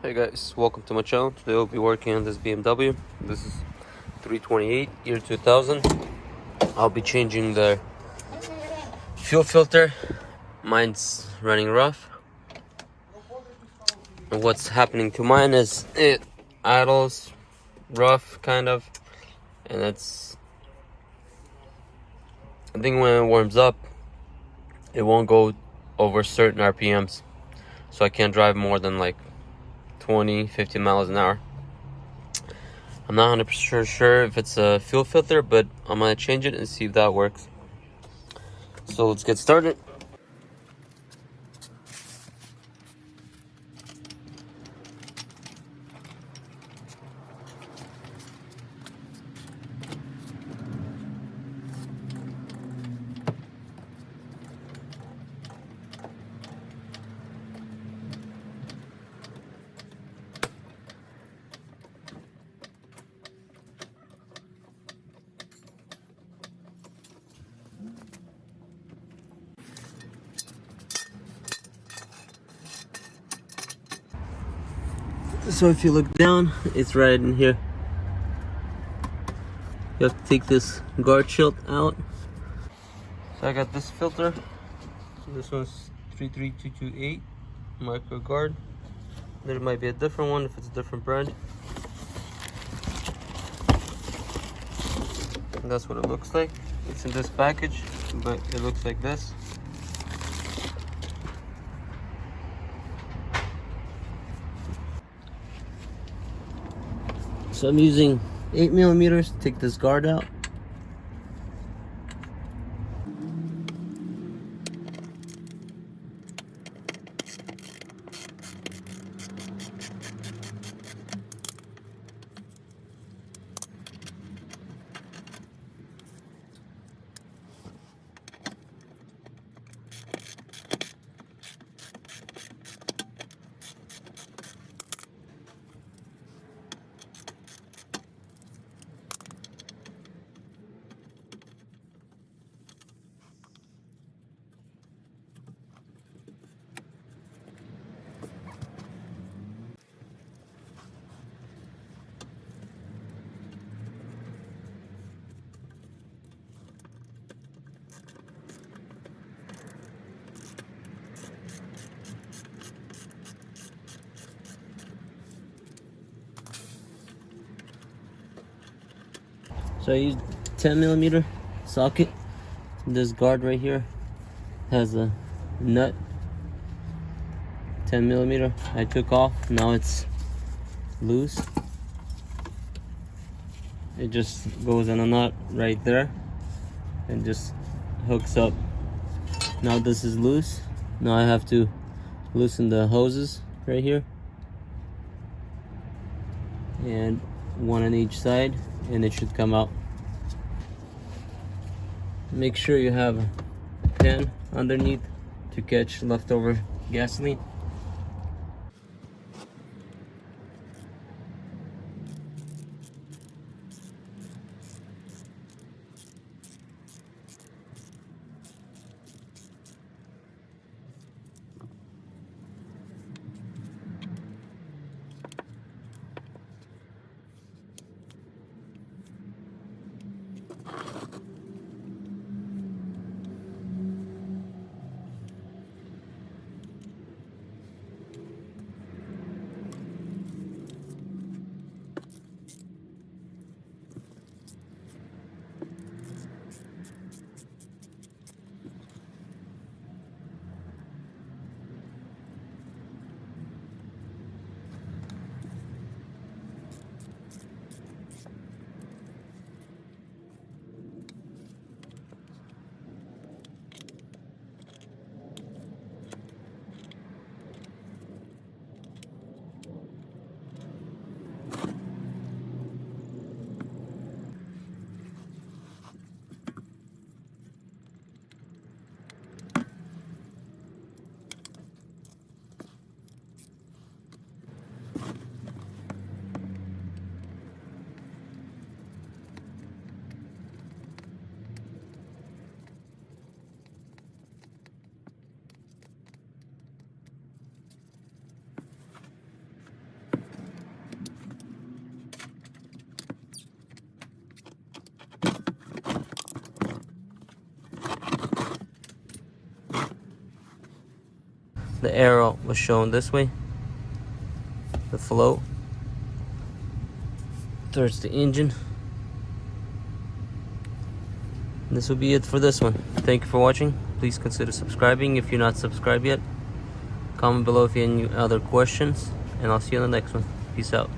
Hey guys, welcome to my channel. Today we'll be working on this BMW. This is 328, year 2000. I'll be changing the fuel filter. Mine's running rough. And what's happening to mine is it idles rough, kind of. And I think when it warms up, it won't go over certain RPMs. So I can't drive more than like 50 miles an hour. I'm not 100% sure if it's a fuel filter, but I'm gonna change it and see if that works. So let's get started. So if you look down, it's right in here. You have to take this guard shield out. So I got this filter. This one's 33228 micro guard. There might be a different one if it's a different brand. And that's what it looks like. It's in this package, but it looks like this. So I'm using 8mm to take this guard out. So I used 10mm socket. This guard right here has a nut, 10mm. I took off, now it's loose. It just goes in a nut right there and just hooks up. Now this is loose. Now I have to loosen the hoses right here, and one on each side, and it should come out. Make sure you have a pan underneath to catch leftover gasoline. The arrow was shown this way. The float. There's the engine. And this will be it for this one. Thank you for watching. Please consider subscribing if you're not subscribed yet. Comment below if you have any other questions, and I'll see you on the next one. Peace out.